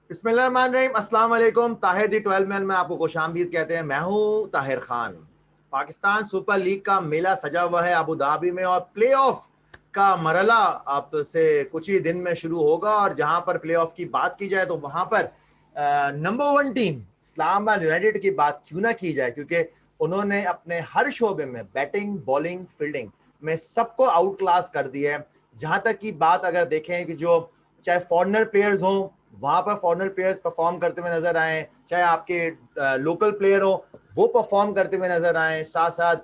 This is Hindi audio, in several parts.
बिस्मिल्लाहिर्रहमानिर्रहीम, अस्सलाम वालेकुम। ताहिर दी 12 मैन में आपको खुशामदीद कहते हैं। मैं हूं ताहिर खान। पाकिस्तान सुपर लीग का मेला सजा हुआ है अबू धाबी में और प्ले ऑफ का मरला अब से कुछ ही दिन में शुरू होगा। और जहां पर प्ले ऑफ की बात की जाए तो वहां पर नंबर 1 टीम इस्लामाबाद यूनाइटेड की बात क्यों ना की जाए, क्योंकि उन्होंने अपने हर शोबे में बैटिंग, बॉलिंग, फील्डिंग में सबको आउट क्लास कर दिया है। जहां तक की बात अगर देखें कि जो चाहे फॉरेनर प्लेयर्स हों, वहां पर फॉरेनर प्लेयर्स परफॉर्म करते हुए नजर आए, चाहे आपके लोकल प्लेयर हो वो परफॉर्म करते हुए नजर आए, साथ साथ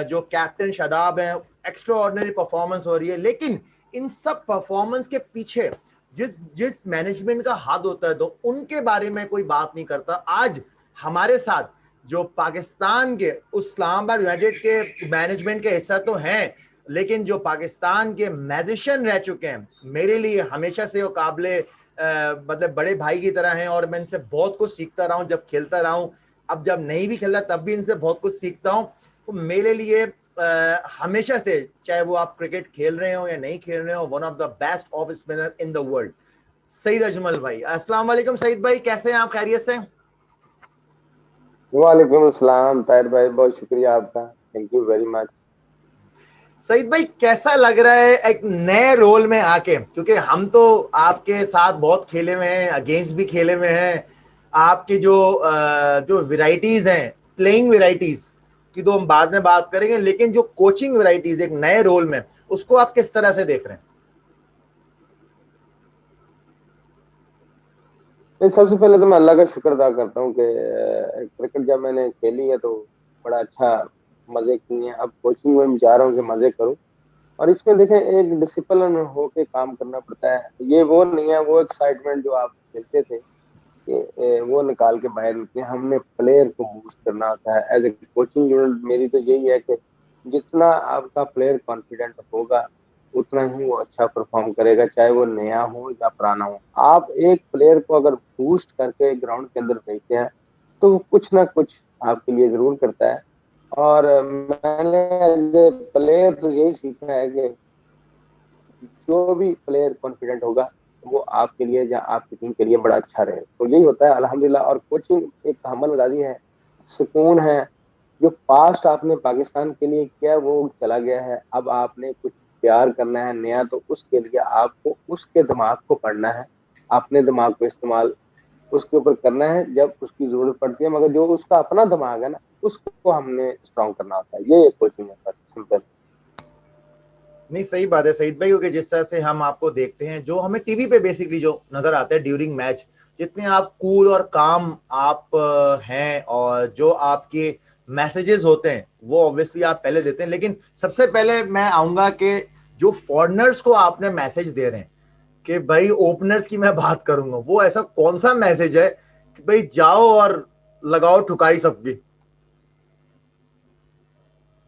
जो कैप्टन शादाब है एक्स्ट्रा ऑर्डिनरी परफॉर्मेंस हो रही है। लेकिन इन सब परफॉर्मेंस के पीछे जिस जिस मैनेजमेंट का हाथ होता है तो उनके बारे में कोई बात नहीं करता। आज हमारे साथ जो पाकिस्तान के उस इस्लामाबाद यूनाइटेड के मैनेजमेंट के हिस्सा तो हैं, लेकिन जो पाकिस्तान के मैजिशियन रह चुके हैं, मेरे लिए हमेशा से वो काबिले मतलब बड़े भाई की तरह हैं और मैं इनसे बहुत कुछ सीखता रहा हूँ जब खेलता रहा हूँ। अब जब नहीं भी खेलता तब भी इनसे बहुत कुछ सीखता हूँ। तो मेरे लिए हमेशा से, चाहे वो आप क्रिकेट खेल रहे हो या नहीं खेल रहे हो, one of the best of spinner in the world Saeed Ajmal भाई। अस्सलाम वालेकुम सईद भाई, कैसे हैं आप? खैरियत से? वालेकुम अस्सलाम ताहिर भाई, बहुत शुक्रिया आपका, thank you very much. Saeed भाई कैसा लग रहा है एक नए रोल में आके? क्योंकि हम तो आपके साथ बहुत खेले हुए हैं, अगेंस्ट भी खेले हुए हैं। आपके जो वेराइटीज हैं, प्लेइंग वेराइटीज की तो हम बाद में बात करेंगे, लेकिन जो कोचिंग वेराइटीज एक नए रोल में, उसको आप किस तरह से देख रहे हैं? मैं सबसे पहले तो मैं अल्लाह का शुक्र अदा करता हूँ कि क्रिकेट जब मैंने खेली है तो बड़ा अच्छा मजे किए हैं। अब कोचिंग में मैं चाह रहा हूँ कि मजे करूँ। और इसमें देखें, एक डिसिप्लिन होके काम करना पड़ता है। ये वो नहीं है वो एक्साइटमेंट जो आप खेलते थे कि वो निकाल के बाहर निकले। हमने प्लेयर को बूस्ट करना होता है। एज ए कोचिंग यूनिट मेरी तो यही है कि जितना आपका प्लेयर कॉन्फिडेंट होगा उतना ही वो अच्छा परफॉर्म करेगा, चाहे वो नया हो या पुराना हो। आप एक प्लेयर को अगर बूस्ट करके ग्राउंड के अंदर भेजते हैं तो वो कुछ ना कुछ आपके लिए जरूर करता है। और मैंने एज ए प्लेयर तो यही सीखा है कि जो भी प्लेयर कॉन्फिडेंट होगा वो आपके लिए या आपकी टीम के लिए बड़ा अच्छा रहे। तो यही होता है अल्हम्दुलिल्लाह। और कोचिंग एक तहम्मुल मजाजी है, सुकून है। जो पास्ट आपने पाकिस्तान के लिए किया है वो चला गया है, अब आपने कुछ तैयार करना है नया। तो उसके लिए आपको उसके दिमाग को पढ़ना है, अपने दिमाग को इस्तेमाल उसके ऊपर करना है जब उसकी जरूरत पड़ती है। मगर जो उसका अपना दिमाग है ना, उसको हमने स्ट्रॉन्ग करना होता है। ये एक कोचिंग है, बस सिंपल। नहीं, सही बात है सईद भाई, क्योंकि जिस तरह से हम आपको देखते हैं, जो हमें टीवी पे बेसिकली जो नजर आता है ड्यूरिंग मैच, जितने आप कूल और काम आप हैं, और जो आपके मैसेजेस होते हैं वो ऑब्वियसली आप पहले देते हैं। लेकिन सबसे पहले मैं आऊंगा कि जो फॉरेनर्स को आपने मैसेज दे रहे हैं कि भाई, ओपनर्स की मैं बात करूंगा, वो ऐसा कौन सा मैसेज है कि भाई जाओ और लगाओ ठुकाई सबकी?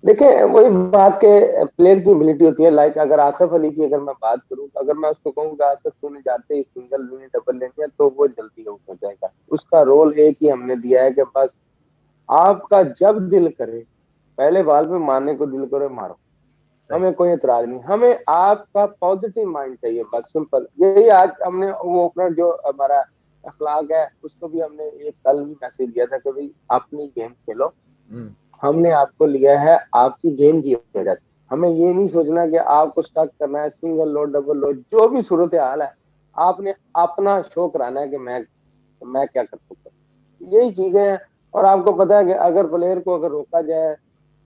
देखिए, वही बात के प्लेयर की एबिलिटी होती है। लाइक अगर आसफ अली की अगर मैं बात करूं तो अगर मैं उसको कहूँ कि आसफ तूने जाते ही सिंगल लेनी, डबल लेनी है, तो वो जल्दी आउट हो जाएगा। उसका रोल एक ही हमने दिया है कि बस आपका जब दिल करे पहले बॉल पे मारने को दिल करे मारो, सही। हमें कोई एतराज नहीं। हमें आपका पॉजिटिव माइंड चाहिए, बस सिंपल यही। आज हमने वो ओपनर जो हमारा अखलाक है उसको भी हमने एक कल भी मैसेज दिया था कि भाई अपनी गेम खेलो। हम्म। हमने आपको लिया है आपकी गेम की वजह से। हमें ये नहीं सोचना कि आपको स्टक करना है, सिंगल लो डबल लो, जो भी सूरत हाल है आपने अपना शो कराना है कि मैं क्या कर सकता हूँ। यही चीजें हैं। और आपको पता है कि अगर प्लेयर को अगर रोका जाए,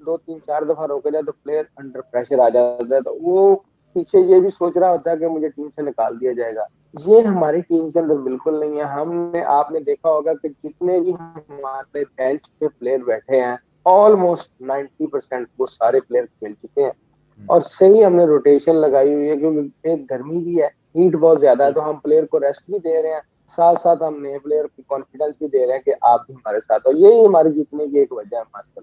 दो तीन चार दफा रोका जाए, तो प्लेयर अंडर प्रेशर आ जाता है। तो वो पीछे ये भी सोच रहा होता है कि मुझे टीम से निकाल दिया जाएगा। ये हमारी टीम के अंदर बिल्कुल नहीं है। हमने आपने देखा होगा कि जितने भी हमारे बेंच पे प्लेयर बैठे हैं ऑलमोस्ट 90% वो सारे प्लेयर खेल चुके हैं। और सही हमने रोटेशन लगाई हुई है, क्योंकि एक गर्मी भी है, हीट बहुत ज्यादा है, तो हम प्लेयर को रेस्ट भी दे रहे हैं। साथ साथ हम नए प्लेयर को कॉन्फिडेंस भी दे रहे हैं कि आप भी हमारे साथ हो। यही हमारे जीतने की एक वजह है मास्टर।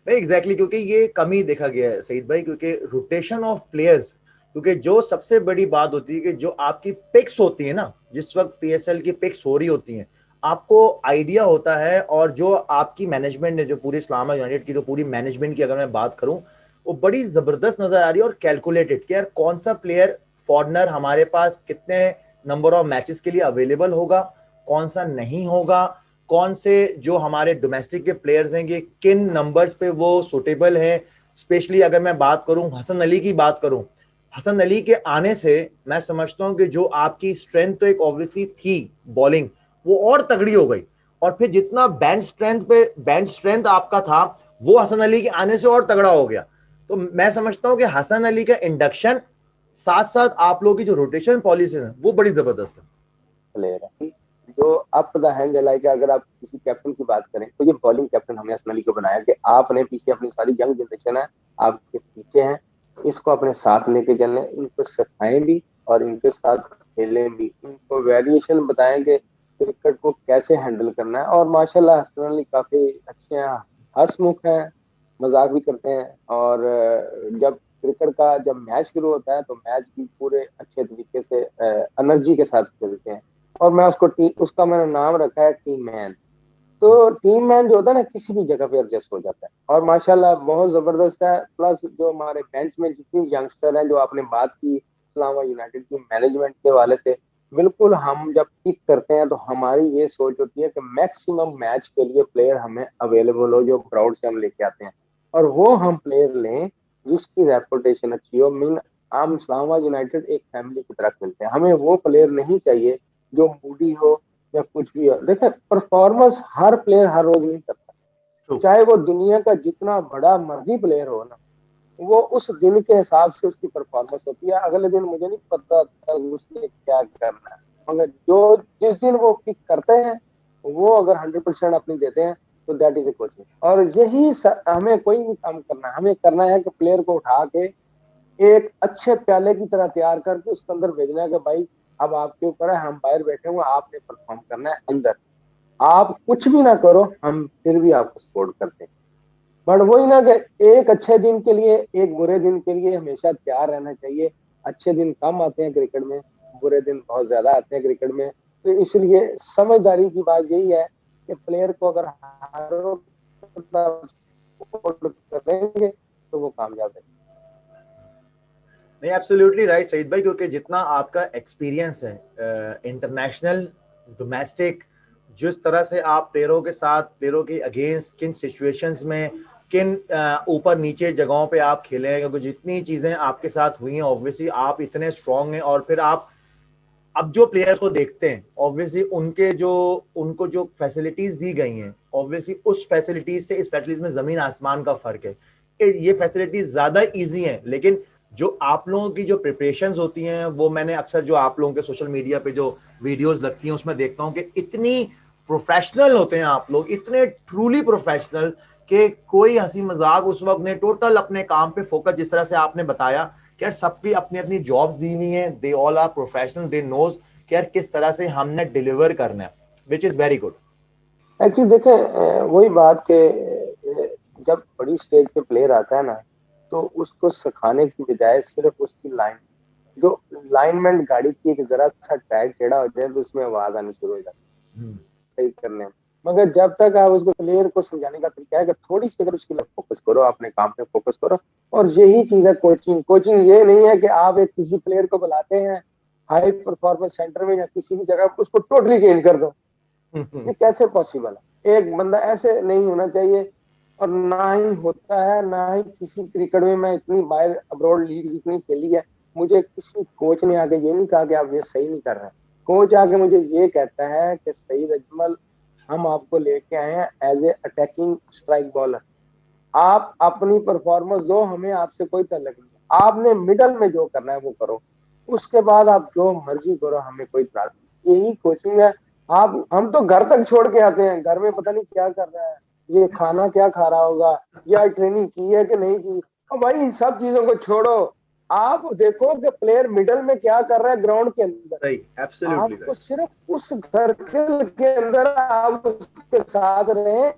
नहीं एग्जैक्टली क्योंकि ये कमी देखा गया है सईद भाई, क्योंकि रोटेशन ऑफ प्लेयर्स, क्योंकि जो सबसे बड़ी बात होती है कि जो आपकी पिक्स होती है ना, जिस वक्त पीएसएल की पिक्स हो रही होती हैं, आपको आइडिया होता है, और जो आपकी मैनेजमेंट ने, जो पूरी इस्लामाबाद यूनाइटेड की जो पूरी मैनेजमेंट की अगर मैं बात करूं, वो बड़ी जबरदस्त नजर आ रही है और कैलकुलेटेड कि यार कौन सा प्लेयर फॉरनर हमारे पास कितने नंबर ऑफ मैचेस के लिए अवेलेबल होगा, कौन सा नहीं होगा, कौन से जो हमारे डोमेस्टिक के प्लेयर्स हैं कि किन नंबर्स पे वो सुटेबल है। स्पेशली अगर मैं बात करूं हसन अली की बात करूं, हसन अली के आने से मैं समझता हूं कि जो आपकी स्ट्रेंथ तो एक ऑब्वियसली थी बॉलिंग, वो और तगड़ी हो गई, और फिर जितना बेंच स्ट्रेंथ आपका था वो हसन अली के आने से और तगड़ा हो गया। तो मैं समझता हूं कि हसन अली का इंडक्शन साथ साथ आप लोगों की जो रोटेशन पॉलिसी है वो बड़ी जबरदस्त है। प्लेयर है जो अप द हैंड लाइक, अगर आप किसी कैप्टन की बात करें तो ये बॉलिंग कैप्टन हमने हसन अली को बनाया कि आपने पीछे अपनी सारी यंग जनरेशन है, आपके पीछे हैं, इसको अपने साथ लेके चलें, इनको सिखाएं भी और इनके साथ खेलें भी, इनको वेरिएशन बताएं कि क्रिकेट को कैसे हैंडल करना है। और माशाल्लाह हसन अली काफी अच्छे हैं, हंसमुख हैं, मजाक भी करते हैं। और जब क्रिकेट का जब मैच शुरू होता है तो मैच भी पूरे अच्छे तरीके से एनर्जी के साथ खेलते हैं। और मैं उसको टीम, उसका मैंने नाम रखा है टीम मैन। तो टीम मैन जो होता है ना, किसी भी जगह पे एडजस्ट हो जाता है और माशाल्लाह बहुत जबरदस्त है। प्लस जो हमारे बेंच में जितनी यंगस्टर हैं, जो आपने बात की इस्लामाबाद यूनाइटेड की मैनेजमेंट के वाले से, बिल्कुल हम जब पिक करते हैं तो हमारी ये सोच होती है कि मैक्सिमम मैच के लिए प्लेयर हमें अवेलेबल हो, जो क्राउड से हम लेके आते हैं, और वो हम प्लेयर लें जिसकी रेपुटेशन अच्छी हो। मीन हम इस्लामाबाद यूनाइटेड एक फैमिली की तरह खेलते हैं, हमें वो प्लेयर नहीं चाहिए जो मूडी हो या कुछ भी हो। देखिए परफॉर्मेंस हर प्लेयर हर रोज नहीं करता, ट्रू। चाहे वो दुनिया का जितना बड़ा मर्जी प्लेयर हो ना, वो उस दिन के हिसाब से उसकी परफॉर्मेंस होती है। अगले दिन मुझे नहीं पता था उसने क्या करना है, मगर जो जिस दिन वो पिक करते हैं, वो अगर 100% अपनी देते हैं तो दैट इज ए कोचिंग। और हमें कोई नहीं काम करना है, हमें करना है कि प्लेयर को उठा के एक अच्छे प्याले की तरह तैयार करके उसके अंदर भेजना है कि भाई अब आपके ऊपर है, हम बाहर बैठे हुए, आपने परफॉर्म करना है अंदर। आप कुछ भी ना करो, हम फिर भी आपको सपोर्ट करते हैं। बट वही ना कि एक अच्छे दिन के लिए, एक बुरे दिन के लिए हमेशा तैयार रहना चाहिए। अच्छे दिन कम आते हैं क्रिकेट में, बुरे दिन बहुत ज्यादा आते हैं क्रिकेट में। तो इसलिए समझदारी की बात यही है कि प्लेयर को अगर हर सपोर्ट करेंगे तो वो कामयाब है। नहीं एब्सोल्युटली राइट सईद भाई, क्योंकि जितना आपका एक्सपीरियंस है इंटरनेशनल, डोमेस्टिक, जिस तरह से आप प्लेयरों के साथ, प्लेयरों के अगेंस्ट किन सिचुएशंस में, किन ऊपर नीचे जगहों पे आप खेले हैं, क्योंकि जितनी चीज़ें आपके साथ हुई हैं ऑब्वियसली आप इतने स्ट्रांग हैं, और फिर आप अब जो प्लेयर्स को देखते हैं ऑब्वियसली उनके जो, उनको जो फैसिलिटीज दी गई हैं ऑब्वियसली उस फैसिलिटीज से इस फैसिलिटीज में जमीन आसमान का फर्क है। ये फैसिलिटीज ज्यादा इजी हैं, लेकिन जो आप लोगों की जो प्रिपरेशंस होती हैं वो मैंने अक्सर जो आप लोगों के सोशल मीडिया पे जो वीडियोस लगती हैं उसमें देखता हूँ कि इतनी प्रोफेशनल होते हैं आप लोग, इतने ट्रूली प्रोफेशनल, कि कोई हंसी मजाक उस वक्त ने टोटल अपने काम पे फोकस, जिस तरह से आपने बताया कि यार सबकी अपनी अपनी जॉब्स दी हुई हैं, they all are professional, they knows कि यार किस तरह से हमने डिलीवर करना है, which is very good. Actually देखें वही बात के जब बड़ी स्टेज पे प्लेयर आता है ना, तो उसको सिखाने की बजाय सिर्फ उसकी लाइन, जो लाइनमेंट गाड़ी की एक जरा सा टायर टेढ़ा हो जाए तो उसमें आवाज आनी शुरू हो जाती है सही करने में। मगर जब तक आप उसको प्लेयर को समझाने का तरीका है कि थोड़ी सी अगर उसकी फोकस करो, अपने काम पे फोकस करो। और यही चीज है कोचिंग। कोचिंग ये नहीं है कि आप एक किसी प्लेयर को बुलाते हैं हाई परफॉर्मेंस सेंटर में या किसी भी जगह, उसको टोटली चेंज कर दो, ये कैसे पॉसिबल है? एक बंदा ऐसे नहीं होना चाहिए। और ना ही होता है, ना ही किसी क्रिकेट में। मैं इतनी बाहर अब्रॉड लीग जितनी खेली है, मुझे किसी कोच ने आके ये नहीं कहा कि आप ये सही नहीं कर रहे हैं। कोच आके मुझे ये कहता है कि सईद अजमल, हम आपको लेके आए हैं as a attacking strike bowler, आप अपनी परफॉर्मेंस दो, हमें आपसे कोई ताल्लुक नहीं, आपने मिडल में जो करना है वो करो, उसके बाद आप जो मर्जी करो, हमें कोई इतराज नहीं। यही कोचिंग है। आप, हम तो घर तक छोड़ के आते हैं, घर में पता नहीं क्या कर रहा है, ये खाना क्या खा रहा होगा, या ट्रेनिंग की है कि नहीं की। और भाई इन सब चीजों को छोड़ो, आप देखो कि प्लेयर मिडल में क्या कर रहा है ग्राउंड के अंदर, सही, एब्सोल्युटली आपको राइट। सिर्फ उस सर्कल के अंदर आप उसके साथ रहें,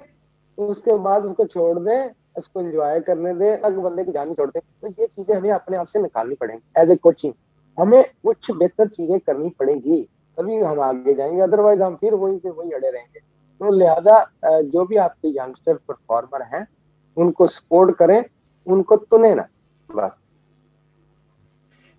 उसके बाद उसको छोड़ दें, उसको एंजॉय करने दें, अगर बंदे की जान छोड़ दें। तो ये चीजें हमें अपने आप से निकालनी पड़ेंगी एज ए कोचिंग, हमें कुछ बेहतर चीजें करनी पड़ेंगी, तभी हम आगे जाएंगे, अदरवाइज हम फिर वहीं पे वही अड़े रहेंगे। तो लिहाजा जो भी आपके यंगस्टर परफॉर्मर हैं उनको सपोर्ट करें, उनको चुने ना, बस।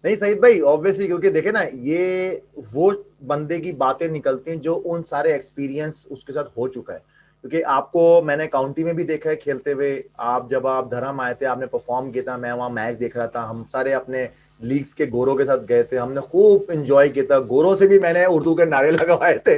नहीं सईद भाई, ऑब्वियसली, क्योंकि देखे ना, ये वो बंदे की बातें निकलती हैं जो उन सारे एक्सपीरियंस उसके साथ हो चुका है। क्योंकि आपको मैंने काउंटी में भी देखा है खेलते हुए, आप जब आप धर्म आए थे, आपने परफॉर्म किया था, मैं वहाँ मैच देख रहा था, हम सारे अपने लीग्स के गोरों के साथ गए थे, हमने खूब एंजॉय किया था, गोरों से भी मैंने उर्दू के नारे लगवाए थे।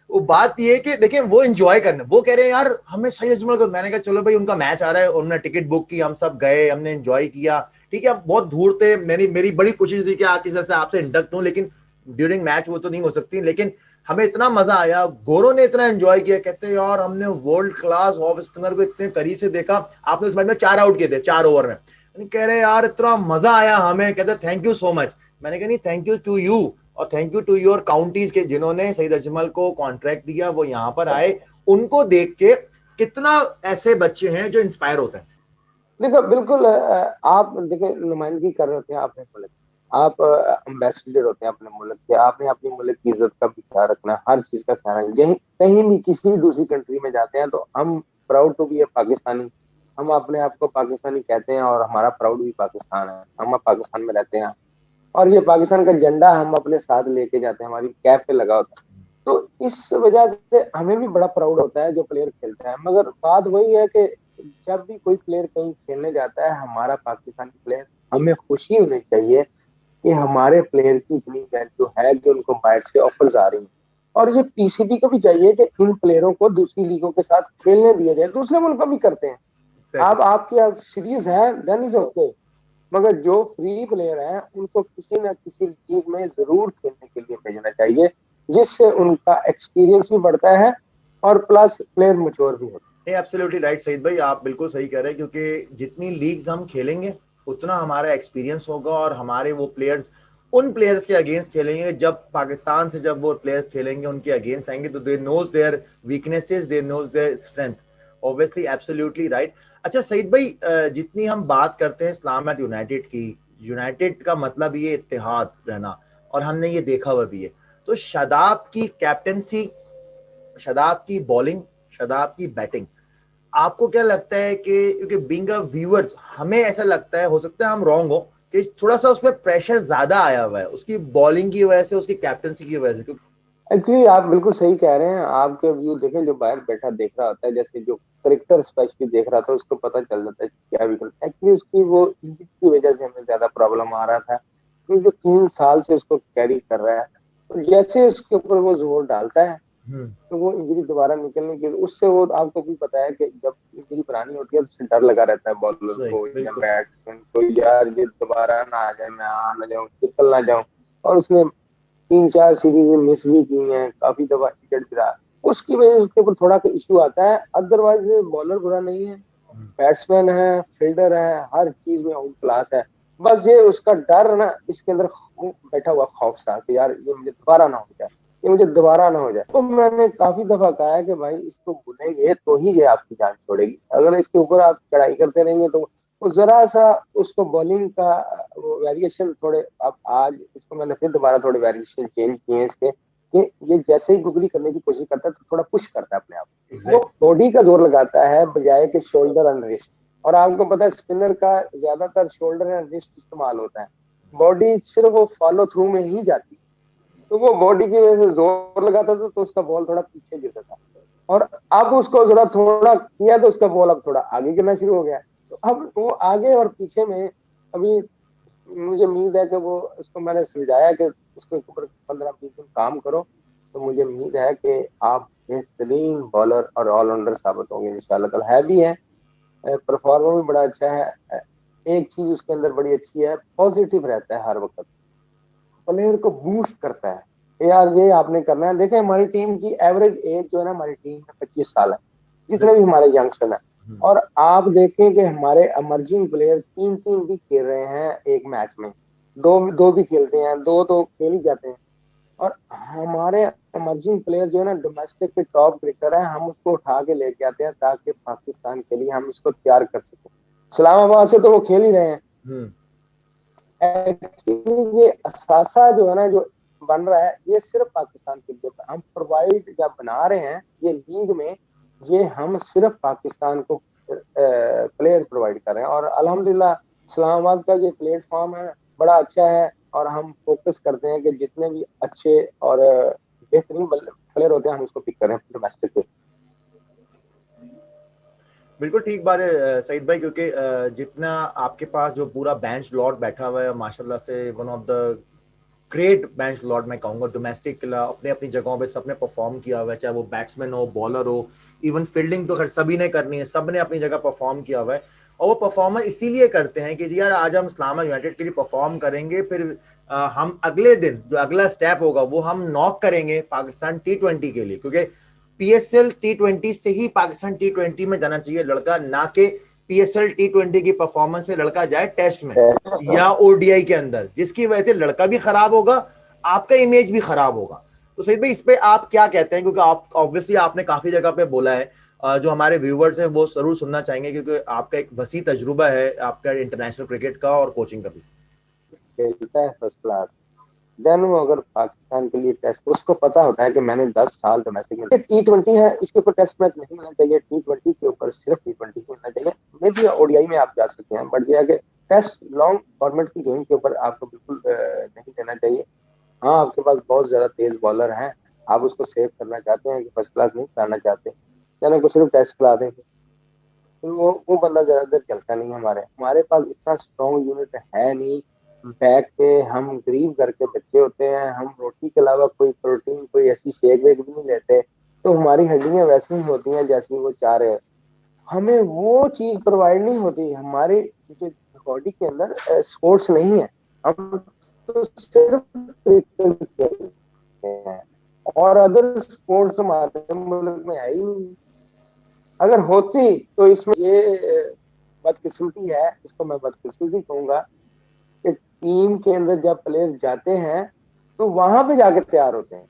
वो बात ये है कि देखिए, वो एंजॉय करने, वो कह रहे हैं यार हमें सही अजमल कर, मैंने कहा चलो भाई उनका मैच आ रहा है, उन्होंने टिकट बुक की, हम सब गए, हमने एंजॉय किया। ठीक है, आप बहुत दूर थे, मेरी मेरी बड़ी कोशिश थी कि आप किसी से आपसे इंडक्ट हूं, लेकिन ड्यूरिंग मैच वो तो नहीं हो सकती, लेकिन हमें इतना मजा आया, गोरों ने इतना एंजॉय किया, कहते हैं यार हमने वर्ल्ड क्लास ऑफ स्पिनर को इतने करीब से देखा, आपने उस मैच में 4 आउट किए थे 4 ओवर में, कह रहे यार इतना मजा आया हमें, कहते थैंक यू सो मच। मैंने कहा नहीं, थैंक यू टू यू, और thank you to your counties के जिन्होंने सईद अजमल को कॉन्ट्रैक्ट दिया, वो यहाँ पर आए, उनको देख के कितना ऐसे बच्चे हैं जो इंस्पायर होते हैं। देखो बिल्कुल आप देखिए नुमाइंदगी कर रहे होते हैं अपने मुल्क, आप एम्बेसडर होते हैं अपने मुल्क के, आपने अपने मुल्क की इज्जत का भी ख्याल रखना है, हर चीज का ख्याल रखना है। कहीं भी किसी भी दूसरी कंट्री में जाते हैं तो हम प्राउड टू बी ए पाकिस्तानी, हम अपने आप को पाकिस्तानी कहते हैं और हमारा प्राउड भी पाकिस्तान है, हम पाकिस्तान में रहते हैं, और ये पाकिस्तान का झंडा हम अपने साथ लेके जाते हैं, हमारी कैप पे लगा होता है। तो इस वजह से हमें भी बड़ा प्राउड होता है जो प्लेयर खेलता है, मगर बात वही है कि जब भी कोई प्लेयर कहीं खेलने जाता है, हमारा पाकिस्तानी प्लेयर, हमें खुशी होनी चाहिए कि हमारे प्लेयर की इतनी वैल्यू है कि उनको बाहर से ऑफर्स आ रही है। और ये पीसीबी को भी चाहिए कि इन प्लेयरों को दूसरी लीगों के साथ खेलने दिया जाए, दूसरे मुल्क भी करते हैं। Exactly. आप आपकी सीरीज है देन इज ओके, मगर जो फ्री प्लेयर हैं उनको किसी न किसी लीग में जरूर खेलने के लिए भेजना चाहिए, जिससे उनका एक्सपीरियंस भी बढ़ता है और प्लस प्लेयर मैच्योर भी होता नहीं, एब्सोल्युटली राइट सईद भाई, आप बिल्कुल सही कह रहे हैं, क्योंकि जितनी लीग्स हम खेलेंगे उतना हमारा एक्सपीरियंस होगा, और हमारे वो प्लेयर्स उन प्लेयर्स के अगेंस्ट खेलेंगे, जब पाकिस्तान से जब वो प्लेयर्स खेलेंगे उनके अगेंस्ट आएंगे, तो they knows their weaknesses, they knows their strength. Obviously, absolutely right. अच्छा सईद भाई, जितनी हम बात करते हैं इस्लामाबाद यूनाइटेड की, यूनाइटेड का मतलब ये इत्तेहाद रहना, और हमने ये देखा हुआ भी है। तो शादाब की कैप्टनसी, शादाब की बॉलिंग, शादाब की बैटिंग, आपको क्या लगता है कि, क्योंकि बीइंग अ व्यूअर्स हमें ऐसा लगता है, हो सकता है हम रॉन्ग हो, कि थोड़ा सा उसमें प्रेशर ज्यादा आया हुआ है उसकी बॉलिंग की वजह से, उसकी कैप्टनसी की वजह से, क्योंकि है। एक्चुअली आप बिल्कुल सही कह रहे हैं, आपके व्यू देखें, जो बाहर बैठा देख रहा होता है, जैसे जो क्रिकेटर स्पेशली देख रहा था, उसको पता चल जाता है कि क्या विकेट, एक्चुअली उसकी वो इंजरी की वजह से हमें ज्यादा प्रॉब्लम आ रहा था, क्योंकि जो 3 साल से उसको कैरी कर रहा है, तो जैसे उसके ऊपर वो जोर डालता है तो वो इंजरी दोबारा निकलने की, उससे वो आपको भी पता है कि जब इंजरी पुरानी होती है तो उससे डर लगा रहता है बॉलर सही, को या बिल्कुल। बैट्समैन को, यार ये दोबारा ना आ जाए, मैं आ ना जाऊं, निकल ना जाऊं। और उसने 3-4 सीरीज मिस भी की हैं, काफी दफा विकेट गिरा, उसकी वजह से उसके ऊपर थोड़ा इशू आता है, अदरवाइज बॉलर बुरा नहीं है, बैट्समैन है, फील्डर है, हर चीज में आउट क्लास है। बस ये उसका डर ना, इसके अंदर बैठा हुआ खौफ सा कि यार ये मुझे दोबारा ना हो जाए, ये मुझे दोबारा ना हो जाए। तो मैंने काफी दफा कहा है कि भाई इसको भूलेंगे तो ही ये आपकी जान छोड़ेगी, अगर इसके ऊपर आप चढ़ाई करते रहेंगे तो वो जरा सा उसको बॉलिंग का वो वेरिएशन थोड़े, अब आज इसको मैंने फिर दोबारा थोड़े वेरिएशन चेंज किए हैं इसके, कि ये जैसे ही गुगली करने की कोशिश करता है तो थोड़ा पुश करता है अपने आप, वो एग्जैक्ट। बॉडी का जोर लगाता है बजाय कि शोल्डर एंड रिस्ट। और आपको पता है स्पिनर का ज्यादातर शोल्डर एंड रिस्ट इस्तेमाल होता है, बॉडी सिर्फ वो फॉलो थ्रू में ही जाती है, तो वो बॉडी की वजह से जोर लगाता था तो उसका बॉल थोड़ा पीछे गिरता था, और अब उसको जरा थोड़ा किया तो उसका बॉल अब थोड़ा आगे गिरना शुरू हो गया। तो अब वो आगे और पीछे में, अभी मुझे उम्मीद है कि वो, इसको मैंने समझाया कि इसके ऊपर 15-20 दिन काम करो, तो मुझे उम्मीद है कि आप बेहतरीन बॉलर और ऑलराउंडर साबित होंगे इंशाल्लाह ताला। है भी है, परफॉर्मर भी बड़ा अच्छा है, एक चीज उसके अंदर बड़ी अच्छी है, पॉजिटिव रहता है हर वक्त, प्लेयर को बूस्ट करता है, यार ये आपने करना है। देखिए हमारी टीम की एवरेज एज जो है ना, हमारी टीम में 25 साल है, जितने भी हमारे यंगस्टर हैं, और आप देखें कि हमारे इमर्जिंग प्लेयर तीन तीन भी खेल रहे हैं एक मैच में, दो दो भी खेलते हैं, दो तो खेल ही जाते हैं। और हमारे इमर्जिंग प्लेयर जो है ना, डोमेस्टिक के टॉप क्रिकेटर है, हम उसको उठा के लेके आते हैं ताकि पाकिस्तान के लिए हम इसको तैयार कर सकें। इस्लामाबाद से तो वो खेल ही रहे हैं। हम्म। एक्चुअली ये असासा जो है ना, जो बन रहा है, ये सिर्फ पाकिस्तान के लिए हम प्रोवाइड जब बना रहे हैं ये लीग में, ये हम सिर्फ पाकिस्तान को प्लेयर प्रोवाइड कर रहे हैं। और अल्हम्दुलिल्लाह इस्लामाबाद का ये प्लेटफॉर्म है, बड़ा अच्छा है। और हम फोकस करते हैं कि जितने भी अच्छे और बेहतरीन प्लेयर होते हैं हम उसको पिक करें डोमेस्टिक पे। बिल्कुल ठीक बात है सईद भाई, क्योंकि जितना आपके पास जो पूरा बेंच लॉर्ड बैठा हुआ है माशाल्लाह से, one of the great bench Lord मैं कहूंगा, डोमेस्टिक अपने अपनी जगहों पे सबने परफॉर्म किया हुआ है, चाहे वो बैट्समैन हो, बॉलर हो, इवन फील्डिंग तो खैर सभी ने करनी है, सबने अपनी जगह परफॉर्म किया हुआ है। और वो परफॉर्मर इसीलिए करते हैं कि जी यार आज हम इस्लामाबाद यूनाइटेड के लिए परफॉर्म करेंगे, फिर हम अगले दिन जो अगला स्टेप होगा वो हम नॉक करेंगे पाकिस्तान T20 के लिए, क्योंकि PSL T20 से ही पाकिस्तान T20 में जाना चाहिए लड़का, ना कि PSL T20 की परफॉर्मेंस से लड़का जाए टेस्ट में या ODI के अंदर, जिसकी वजह से लड़का भी खराब होगा, आपका इमेज भी खराब होगा। तो सईद भाई इस पे आप क्या कहते हैं, क्योंकि आप ऑब्वियसली आपने काफी जगह पे बोला है, जो हमारे व्यूवर्स हैं वो जरूर सुनना चाहेंगे, क्योंकि आपका एक वसी तजुर्बा है आपका इंटरनेशनल क्रिकेट का और कोचिंग का भी। खेलता है फर्स्ट क्लास। देन वो अगर पाकिस्तान के लिए टेस्ट, उसको पता होता है कि मैंने 10 साल डोमेस्टिक में, T20 है, इसके ऊपर टेस्ट मैच नहीं मिलना चाहिए, T20 के ऊपर सिर्फ T20 ही मिलना चाहिए। मे भी ODI में आप जा सकते हैं, बट ये है कि टेस्ट लॉन्ग फॉर्मेट की गेम के ऊपर आपको बिल्कुल नहीं देना चाहिए। हाँ, आपके पास बहुत ज्यादा तेज बॉलर हैं, आप उसको सेव करना चाहते हैं कि फर्स्ट क्लास नहीं कराना चाहते, यानी को सिर्फ टेस्ट खिला दें, तो वो बंदा ज्यादातर चलता नहीं है। हमारे हमारे पास इतना स्ट्रॉन्ग यूनिट है नहीं। बैक पे हम गरीब घर के बच्चे होते हैं, हम रोटी के अलावा कोई प्रोटीन, कोई ऐसी शेक वेक भी नहीं लेते, तो हमारी हड्डियां वैसी ही होती हैं जैसी वो चाह रहे हैं। हमें वो चीज प्रोवाइड नहीं होती, हमारे जो बॉडी के अंदर स्पोर्ट्स नहीं है। हम तो सिर्फ क्रिकेट खेलते हैं, और अदर स्पोर्ट्स हमारे मुल्क में है ही नहीं। अगर होती तो इसमें ये बदकिस्मती है, इसको मैं बदकिस्मती कहूंगा, कि टीम के अंदर जब प्लेयर जाते हैं तो वहां पे जाकर तैयार होते हैं,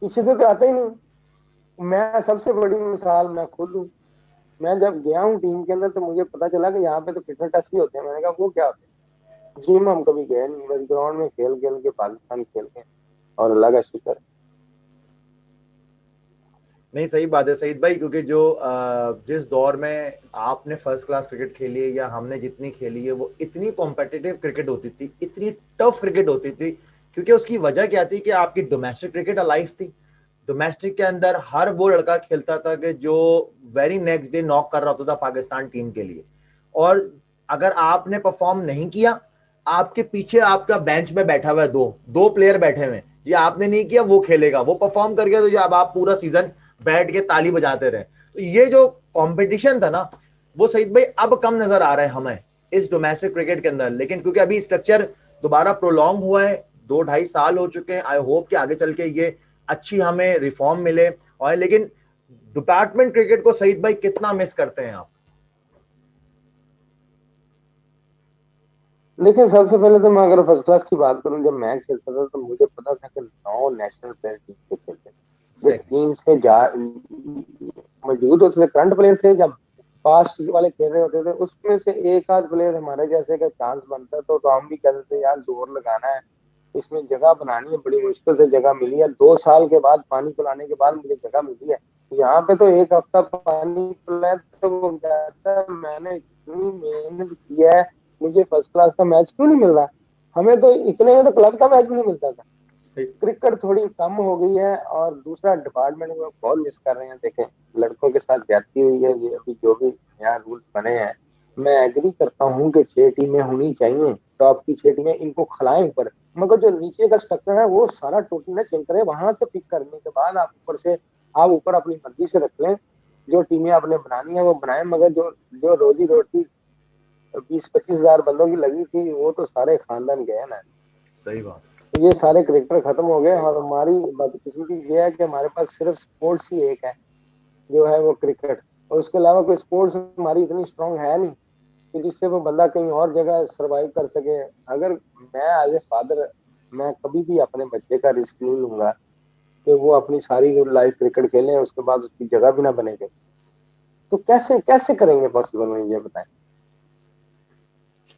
पीछे से तो आते ही नहीं। मैं सबसे बड़ी मिसाल मैं खुद हूँ। मैं जब गया हूँ टीम के अंदर तो मुझे पता चला कि यहाँ पे तो फिटनेस टेस्ट भी होते हैं। मैंने कहा वो क्या होते हैं? जिम हम कभी गए नहीं, बस ग्राउंड में खेल खेल के पाकिस्तान खेल के, और अल्लाह का शुक्र। नहीं सही बात है सईद भाई, क्योंकि जो जिस दौर में आपने फर्स्ट क्लास क्रिकेट खेली है या हमने जितनी खेली है, वो इतनी कॉम्पिटिटिव क्रिकेट होती थी, इतनी टफ क्रिकेट होती थी, क्योंकि उसकी वजह क्या थी कि आपकी डोमेस्टिक क्रिकेट अलाइव थी। डोमेस्टिक के अंदर हर वो लड़का खेलता था कि जो वेरी नेक्स्ट डे नॉक कर रहा होता था पाकिस्तान टीम के लिए। और अगर आपने परफॉर्म नहीं किया, आपके पीछे आपका बेंच में बैठा हुआ है, दो दो प्लेयर बैठे हुए हैं, ये आपने नहीं किया वो खेलेगा, वो परफॉर्म कर गया तो ये अब आप पूरा सीजन बैठ के ताली बजाते रहे। तो ये जो कंपटीशन था ना, वो सईद भाई अब कम नजर आ रहा है हमें इस डोमेस्टिक क्रिकेट के अंदर, लेकिन क्योंकि अभी स्ट्रक्चर दोबारा प्रोलॉन्ग हुआ है, 2-2.5 साल हो चुके हैं, आई होप कि आगे चल के ये अच्छी हमें रिफॉर्म मिले। और लेकिन डिपार्टमेंट क्रिकेट को सईद भाई कितना मिस करते हैं आप? देखिए, सबसे पहले तो मैं अगर फर्स्ट क्लास की बात करूं, जब मैं खेलता था तो मुझे पता था कि 9 नेशनल प्लेयर टीम के खेलते हैं। जो सही। टीम से जा मौजूद होते थे, करंट प्लेयर थे, जब पास्ट वाले खेल रहे होते थे, उसमें से एक आध प्लेयर हमारे जैसे का चांस बनता, तो हम भी कहते थे यार जोर लगाना है, इसमें जगह बनानी है। बड़ी मुश्किल से जगह मिली है, 2 साल के बाद पानी पिलाने के बाद मुझे जगह मिली है। यहाँ पे तो एक हफ्ता पानी पिलाया तो वो कहता है मैंने इतनी मेहनत की है, मुझे फर्स्ट क्लास का मैच क्यों नहीं मिल रहा? हमें तो इतने में तो क्लब का मैच भी नहीं मिलता था। सही। क्रिकेट थोड़ी कम हो गई है, और दूसरा डिपार्टमेंट में बहुत मिस कर रहे हैं। देखें, लड़कों के साथ ज्यादती हुई है, ये अभी जो भी नया रूल बने हैं, मैं एग्री करता हूँ कि 6 टीमें होनी चाहिए, टॉप की 6 टीमें, इनको खिलाएं ऊपर। मगर जो नीचे का स्ट्रक्चर है वो सारा टोटल ना चेंज करें, वहां से पिक करने के बाद आप ऊपर अपनी मर्जी से रख लें। जो टीमें आपने बनानी है वो बनाए, मगर जो जो रोजी रोटी 20-25 हजार बंदों की लगी थी वो तो सारे खानदान गए ना। सही बात। तो ये सारे क्रिकेटर खत्म हो गए, और हमारी बदकिस्मती ये है कि हमारे पास सिर्फ स्पोर्ट्स ही एक है। जो है वो क्रिकेट, और उसके अलावा कोई स्पोर्ट्स हमारी इतनी स्ट्रांग है नहीं कि जिससे वो बंदा कहीं और जगह सरवाइव कर सके। अगर मैं एज ए फादर, मैं कभी भी अपने बच्चे का रिस्क नहीं लूंगा कि वो अपनी सारी लाइफ क्रिकेट खेले उसके बाद उसकी जगह भी ना बनेगी। तो कैसे कैसे करेंगे पॉसिबल, मुझे ये बताएं।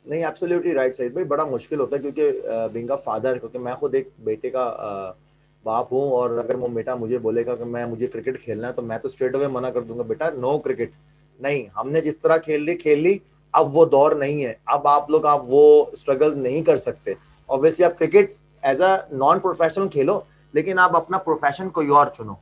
नहीं, एब्सोल्युटली राइट सईद भाई, बड़ा मुश्किल होता है क्योंकि बीइंग अ फादर, क्योंकि मैं खुद एक बेटे का बाप हूँ, और अगर वो बेटा मुझे बोलेगा कि मुझे क्रिकेट खेलना है, तो मैं तो स्ट्रेट अवे मना कर दूंगा, बेटा नो क्रिकेट नहीं, हमने जिस तरह खेल ली, अब वो दौर नहीं है, अब आप वो स्ट्रगल नहीं कर सकते। ऑब्वियसली आप cricket as a non professional खेलो, लेकिन आप अपना प्रोफेशन कोई और चुनो।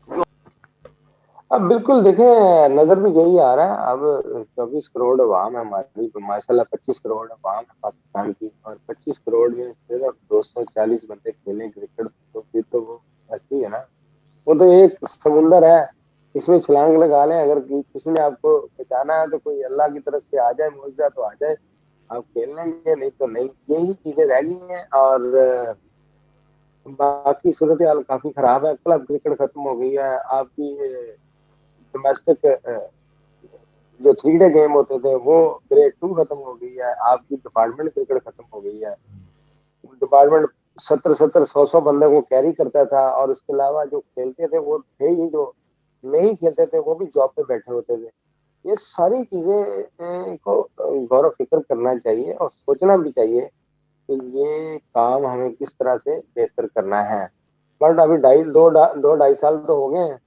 अब बिल्कुल देखें, नजर भी यही आ रहा है। अब 24 करोड़ अवाम है हमारी, तो माशाल्लाह 25 करोड़ अवाम है पाकिस्तान की, और 25 करोड़ में सिर्फ 240 बंदे खेलें क्रिकेट, तो फिर तो वो ऐसे ही है ना। वो तो एक समुंदर है, इसमें छलांग लगा लें। अगर किसी ने आपको बचाना है तो कोई अल्लाह की तरफ से आ जाए, मुआवजा तो आ जाए, आप खेल लेंगे, नहीं तो नहीं। यही चीजें रह गई हैं। और बाकी सूरत हाल काफी खराब है। क्लब क्रिकेट खत्म हो गई है आपकी। डोमेस्टिक जो 3 डे गेम होते थे वो ग्रेड 2 खत्म हो गई है आपकी। डिपार्टमेंट क्रिकेट खत्म हो गई है। डिपार्टमेंट 70-70, 100-100 बंदे को कैरी करता था, और उसके अलावा जो खेलते थे वो थे ही, जो नहीं खेलते थे वो भी जॉब पे बैठे होते थे। ये सारी चीजें को गौर फिक्र करना चाहिए और सोचना भी चाहिए कि ये काम हमें किस तरह से बेहतर करना है। बट अभी 2-2.5 साल तो हो गए हैं।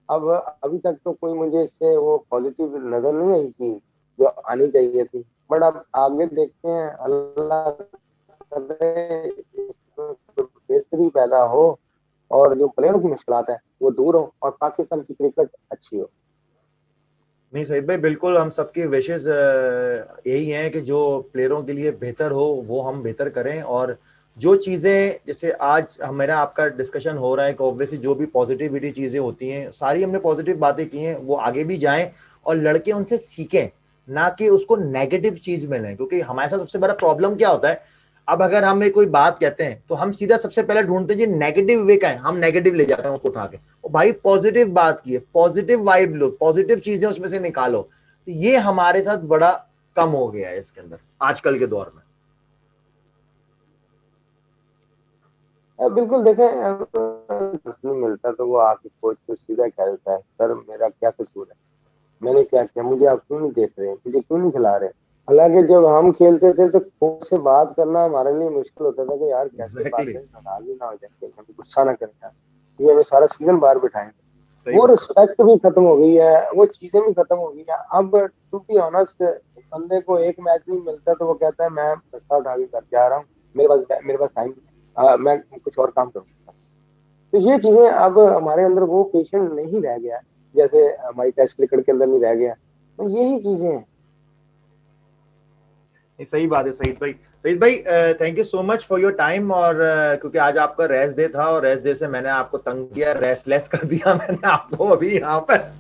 अब अभी तक तो कोई मुझे इससे वो पॉजिटिव नजर नहीं आई चीज जो आनी चाहिए थी। बट अब आगे देखते हैं, अल्लाह करे इसमें कोई बेहतरी पैदा हो, और जो प्लेयरों की मुश्किलात है वो दूर हो, और पाकिस्तान की क्रिकेट अच्छी हो। नहीं सही भाई, बिल्कुल हम सबकी विशेष यही हैं कि जो प्लेयरों के लिए बेहतर हो वो हम बेहतर करें, और जो चीज़ें जैसे आज मेरा आपका डिस्कशन हो रहा है कि ऑब्वियसली जो भी पॉजिटिविटी चीज़ें होती हैं, सारी हमने पॉजिटिव बातें की हैं, वो आगे भी जाएं और लड़के उनसे सीखें, ना कि उसको नेगेटिव चीज़ में लें। क्योंकि हमारे साथ सबसे बड़ा प्रॉब्लम क्या होता है, अब अगर हमें कोई बात कहते हैं तो हम सीधा सबसे पहले ढूंढते हैं जी नेगेटिव वे का है, हम नेगेटिव ले जाते हैं उसको उठा के। ओ भाई पॉजिटिव बात की है, पॉजिटिव वाइब लो, पॉजिटिव चीजें उसमें से निकालो। तो ये हमारे साथ बड़ा कम हो गया है इसके अंदर आजकल के दौर में। बिल्कुल देखें, नहीं मिलता तो वो आके कोच को सीधा कह देता है, सर मेरा क्या कसूर है, मैंने क्या किया, मुझे आप क्यों नहीं देख रहे, मुझे क्यों नहीं खिला रहे। हालांकि जब हम खेलते थे तो कोच से बात करना हमारे लिए मुश्किल होता था कि यार कैसे बात एग्जैक्टली करें, नाराज ही ना हो जाए, हमें गुस्सा ना करें यार, ये हमें सारा सीजन बाहर बिठाएंगे। सही वो बात। रिस्पेक्ट भी खत्म हो गई है, वो चीजें भी खत्म हो गई है। अब टू बी ऑनेस्ट, बंदे को एक मैच नहीं मिलता तो वो कहता है मैं बस्ता उठा के घर जा रहा हूँ, मेरे पास टाइम, मैं कुछ और काम करूंगा। तो ये चीजें अब हमारे अंदर वो पेशेंस नहीं रह गया, जैसे हमारी टेस्ट क्रिकेट के अंदर नहीं रह गया। तो यही चीजें हैं। नहीं, सही बात है सईद भाई, thank you so much for your time. और क्योंकि आज आपका रेस्ट डे था, और रेस्ट डे से मैंने आपको तंग किया, रेस्टलेस कर दिया मैंने आपको अभी यहाँ पर।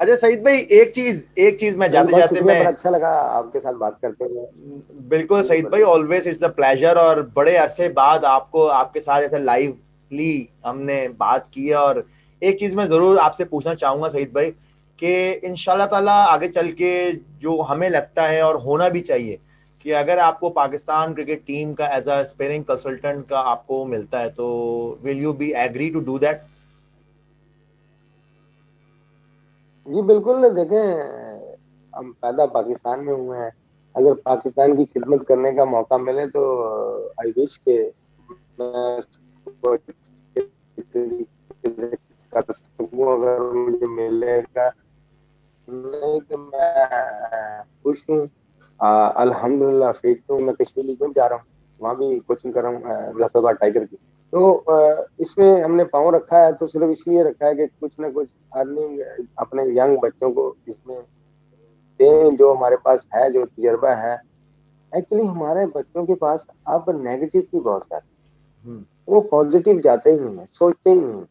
अच्छा सईद भाई, एक चीज मैं नहीं, जाते बहुत जाते शुक्रिया, मैं, बड़ा अच्छा लगा आपके साथ बात करते हुए। बिल्कुल जी सईद भाई, बोलिए। ऑलवेज इट्स अ प्लेजर, और बड़े अरसे बाद आपको आपके साथ ऐसे लाइवली हमने बात की है। और एक चीज मैं जरूर आपसे पूछना चाहूंगा सईद भाई, कि इंशाल्लाह ताला आगे चल के जो हमें लगता है और होना भी चाहिए, कि अगर आपको पाकिस्तान क्रिकेट टीम का एज अ स्पेनिंग कंसल्टेंट का आपको मिलता है, तो will you be agree to do that? जी बिल्कुल, देखें हम पैदा पाकिस्तान में हुए हैं। अगर पाकिस्तान की खिदमत करने का मौका मिले तो आई विश के मैं उसको अच्छे तरीके से कर सकूं। अगर मुझे मिलेगा, नहीं तो मैं खुश हूँ। अल्हम्दुलिल्लाह फिट हूँ। मैं कश्मीर क्यों जा रहा हूँ, वहाँ भी कोचिंग कर रहा हूँ जफराबाद टाइगर की। तो इसमें हमने पाँव रखा है तो सिर्फ इसलिए रखा है कि कुछ ना कुछ अर्निंग अपने यंग बच्चों को इसमें दें, जो हमारे पास है, जो तजर्बा है। एक्चुअली हमारे बच्चों के पास अब नेगेटिव की बहुत सारी, वो पॉजिटिव जाते ही नहीं है, सोचते ही नहीं है।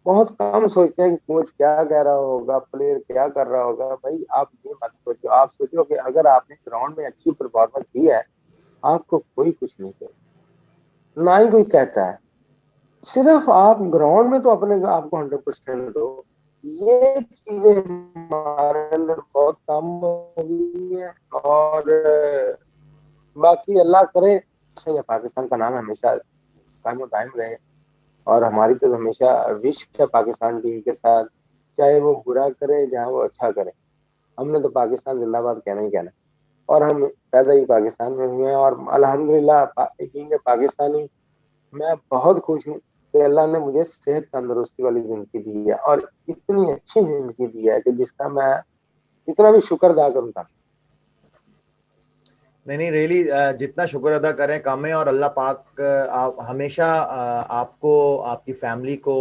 बहुत कम सोचते हैं कि कोच क्या कह रहा होगा, प्लेयर क्या कर रहा होगा। भाई आप ये मत सोचो, आप सोचो कि अगर आपने ग्राउंड में अच्छी परफॉर्मेंस दी है, आपको कोई कुछ नहीं कहे, ना ही कोई कहता है। सिर्फ आप ग्राउंड में तो अपने आप को 100% दो। ये चीजें हमारे अंदर बहुत कम हो गई है। और बाकी अल्लाह करे ये पाकिस्तान का नाम हमेशा कायम दायम रहे। और हमारी तो हमेशा विश है पाकिस्तान टीम के साथ, चाहे वो बुरा करे चाहे वो अच्छा करे, हमने तो पाकिस्तान जिंदाबाद कहना ही कहना। और हम पैदा ही पाकिस्तान में हुए हैं और अल्हम्दुलिल्लाह बीइंग ए पाकिस्तानी मैं बहुत खुश हूँ कि अल्लाह ने मुझे सेहत तंदुरुस्ती वाली जिंदगी दी है और इतनी अच्छी जिंदगी दी है कि जिसका मैं जितना भी शुक्र अदा करूँ था। नहीं नहीं, रियली जितना शुक्र अदा करें कम है। और अल्लाह पाक आप हमेशा आपको, आपकी फैमिली को,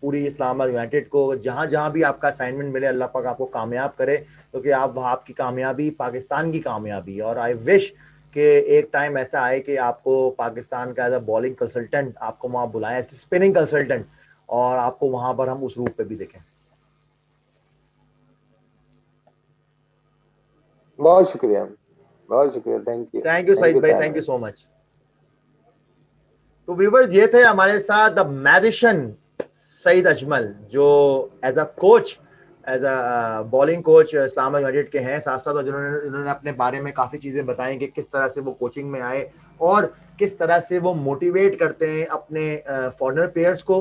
पूरी इस्लामाबाद यूनाइटेड को, जहाँ जहाँ भी आपका असाइनमेंट मिले, अल्लाह पाक आपको कामयाब करे, क्योंकि तो आप आपकी कामयाबी पाकिस्तान की कामयाबी है। और आई विश कि एक टाइम ऐसा आए कि आपको पाकिस्तान का एज अ बॉलिंग कंसल्टेंट आपको वहाँ बुलाएं, एज स्पिनिंग कंसल्टेंट, और आपको वहाँ पर हम उस रूप पे भी देखें। बहुत शुक्रिया, बहुत शुक्रिया, thank you thank Saeed you भाई, ताहिर थैंक भाई। You so much. तो व्यूवर्स, ये थे हमारे साथ द मैजिशियन सईद अजमल, जो as a coach, as a bowling coach Islamabad United के हैं। साथ साथ इन्होंने अपने बारे में काफ़ी चीज़ें बताई कि किस तरह से वो कोचिंग में आए और किस तरह से वो मोटिवेट करते हैं अपने फॉरेनर प्लेयर्स को,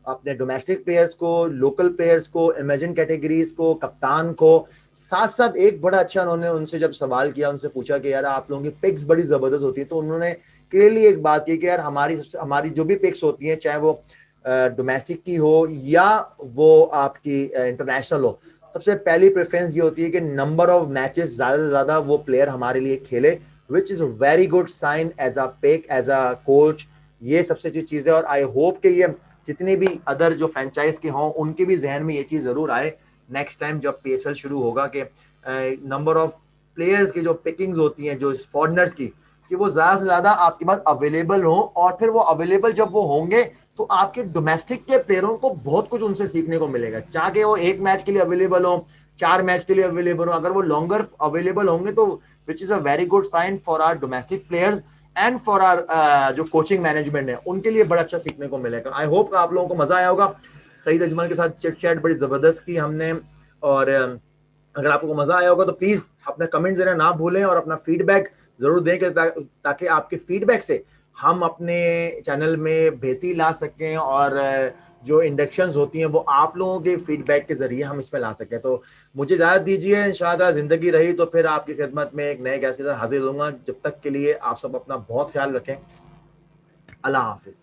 अपने डोमेस्टिक प्लेयर्स को, लोकल प्लेयर्स को, इमेजिन कैटेगरीज को, कप्तान को। साथ साथ एक बड़ा अच्छा उन्होंने उनसे जब सवाल किया, उनसे पूछा कि यार आप लोगों की पिक्स बड़ी ज़बरदस्त होती है, तो उन्होंने क्लियरली एक बात की कि यार हमारी हमारी जो भी पिक्स होती हैं, चाहे वो डोमेस्टिक की हो या वो आपकी इंटरनेशनल हो, सबसे पहली प्रेफरेंस ये होती है कि नंबर ऑफ मैचेस ज़्यादा से ज़्यादा वो प्लेयर हमारे लिए खेले, which is a very good sign as a pick, as a coach. ये सबसे अच्छी चीज़ है। और आई होप कि ये जितनी भी अदर जो फ्रेंचाइज के हों, उनके भी जहन में ये चीज़ ज़रूर आए नेक्स्ट टाइम जब PSL शुरू होगा, कि नंबर ऑफ प्लेयर्स की जो पिकिंग्स होती हैं, जो फॉरनर्स की, कि वो ज़्यादा से ज़्यादा आपके पास अवेलेबल हो। और फिर वो अवेलेबल जब वो होंगे तो आपके डोमेस्टिक के प्लेयरों को बहुत कुछ उनसे सीखने को मिलेगा। चाहे वो एक मैच के लिए अवेलेबल हो, 4 मैच के लिए अवेलेबल हो, अगर वो लॉन्गर अवेलेबल होंगे तो which is a very good sign for our domestic players and for our जो कोचिंग मैनेजमेंट है, उनके लिए बड़ा अच्छा सीखने को मिलेगा। आई होप आप लोगों को मजा आया होगा। सईद अजमल के साथ चिट चैट बड़ी जबरदस्त की हमने। और अगर आपको मजा आया होगा तो प्लीज अपना कमेंट देना ना भूलें और अपना फीडबैक जरूर दें, ताकि आपके फीडबैक से हम अपने चैनल में बेहतरी ला सकें, और जो इंडक्शंस होती हैं वो आप लोगों के फीडबैक के जरिए हम इसमें ला सकें। तो मुझे इजाजत दीजिए, इंशाअल्लाह जिंदगी रही तो फिर आपकी खिदमत में एक नए गेस्ट के साथ हाजिर होऊंगा। जब तक के लिए आप सब अपना बहुत ख्याल रखें। अल्लाह हाफिज।